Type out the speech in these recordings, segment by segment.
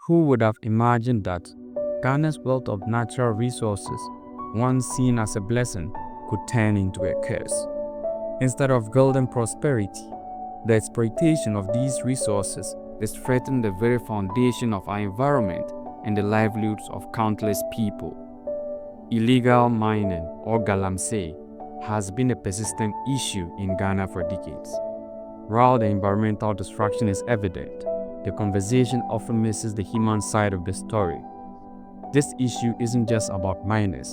Who would have imagined that Ghana's wealth of natural resources, once seen as a blessing, could turn into a curse? Instead of golden prosperity, the exploitation of these resources is threatening the very foundation of our environment and the livelihoods of countless people. Illegal mining, or galamsey, has been a persistent issue in Ghana for decades. While the environmental destruction is evident, the conversation often misses the human side of the story. This issue isn't just about miners.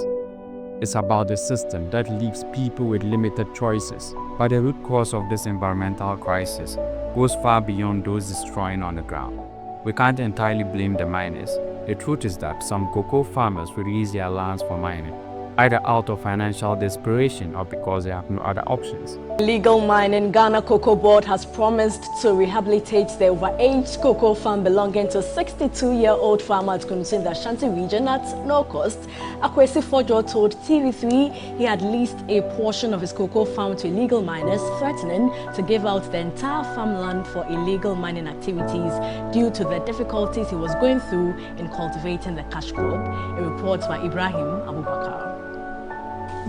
It's about the system that leaves people with limited choices. But the root cause of this environmental crisis goes far beyond those destroying on the ground. We can't entirely blame the miners. The truth is that some cocoa farmers release their lands for mining, either out of financial desperation or because they have no other options. Illegal mining. Ghana Cocoa Board has promised to rehabilitate the overaged cocoa farm belonging to a 62-year-old farmer at Kunusu in the Ashanti region at no cost. Akwesi Fojo told TV3 he had leased a portion of his cocoa farm to illegal miners, threatening to give out the entire farmland for illegal mining activities due to the difficulties he was going through in cultivating the cash crop. A report by Ibrahim Abubakar.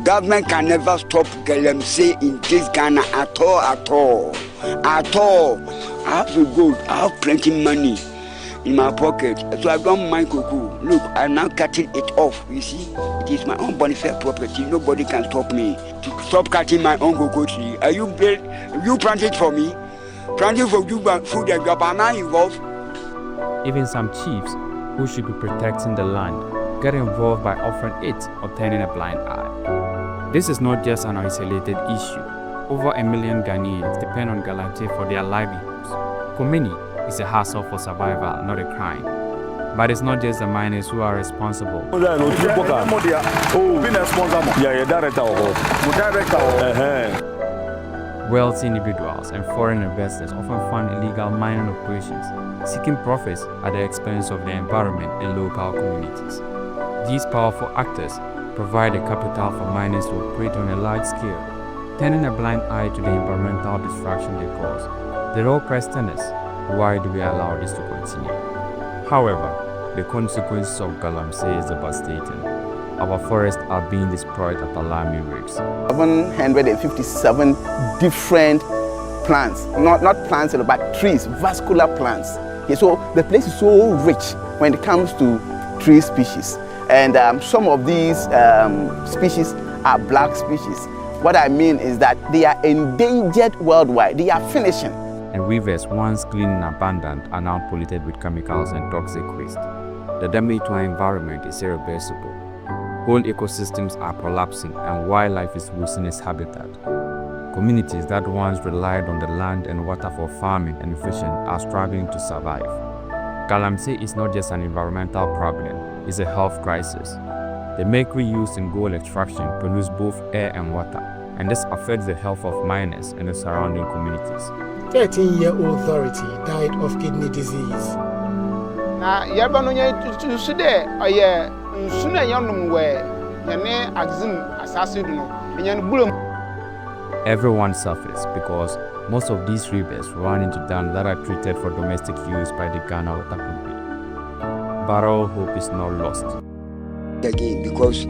Government can never stop galamsey in this Ghana at all. I have to go. I have plenty money in my pocket, so I don't mind cocoa. Look, I'm now cutting it off. You see, it is my own bonafide property. Nobody can stop me to stop cutting my own cocoa tree. Are you planting for me? Planting for you, food and job. Am I involved? Even some chiefs who should be protecting the land get involved by offering it or turning a blind eye. This is not just an isolated issue. Over 1 million Ghanaians depend on galamsey for their livelihoods. For many, it's a hassle for survival, not a crime. But it's not just the miners who are responsible. Wealthy individuals and foreign investors often fund illegal mining operations, seeking profits at the expense of the environment and local communities. These powerful actors provide the capital for miners to operate on a large scale, turning a blind eye to the environmental destruction they cause. The real question is, why do we allow this to continue? However, the consequences of galamsey is devastating. Our forests are being destroyed at alarming rates. 757 different plants, not plants, but trees, vascular plants. Okay, so the place is so rich when it comes to tree species. And some of these species are black species. What I mean is that they are endangered worldwide. They are finishing. And rivers once clean and abundant are now polluted with chemicals and toxic waste. The damage to our environment is irreversible. Whole ecosystems are collapsing and wildlife is losing its habitat. Communities that once relied on the land and water for farming and fishing are struggling to survive. Galamsey is not just an environmental problem, it's a health crisis. The mercury used in gold extraction pollutes both air and water, and this affects the health of miners and the surrounding communities. 13-year-old authority died of kidney disease. Everyone suffers because most of these rivers run into dams that are treated for domestic use by the Ghana Water Company. But all hope is not lost. Again, because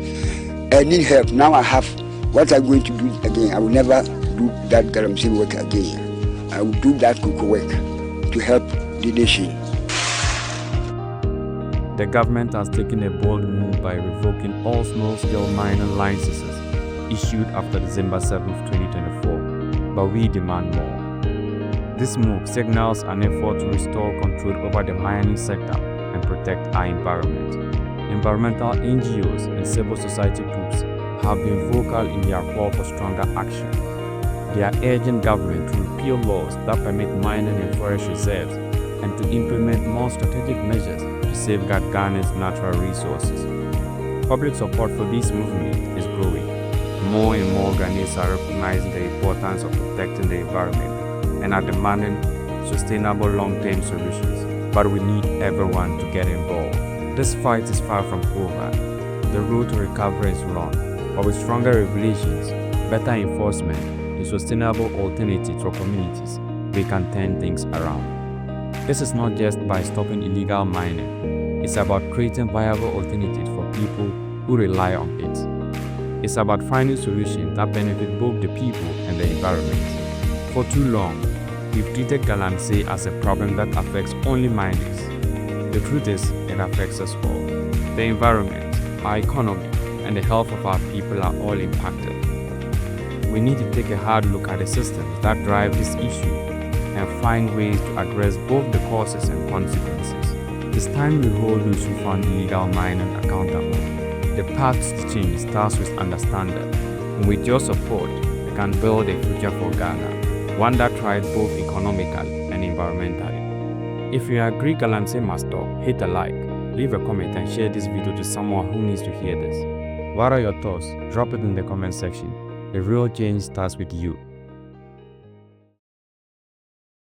I need help. Now I have what I'm going to do again. I will never do that galamsey work again. I will do that cocoa work to help the nation. The government has taken a bold move by revoking all small-scale mining licenses issued after December 7, 2024, but we demand more. This move signals an effort to restore control over the mining sector and protect our environment. Environmental NGOs and civil society groups have been vocal in their call for stronger action. They are urging government to repeal laws that permit mining in forest reserves and to implement more strategic measures to safeguard Ghana's natural resources. Public support for this movement is growing. More and more Ghanaians are recognizing the importance of protecting the environment and are demanding sustainable long-term solutions. But we need everyone to get involved. This fight is far from over. The road to recovery is long, but with stronger regulations, better enforcement, and sustainable alternatives for communities, we can turn things around. This is not just by stopping illegal mining. It's about creating viable alternatives for people who rely on it. It's about finding solutions that benefit both the people and the environment. For too long, we've treated galamsey as a problem that affects only miners. The truth is, it affects us all. The environment, our economy, and the health of our people are all impacted. We need to take a hard look at the systems that drive this issue and find ways to address both the causes and consequences. It's time we hold those who fund illegal mining accountable. The path to change starts with understanding, and with your support, we can build a future for Ghana, one that thrives both economically and environmentally. If you agree galamsey must stop, hit a like, leave a comment and share this video to someone who needs to hear this. What are your thoughts? Drop it in the comment section. The real change starts with you.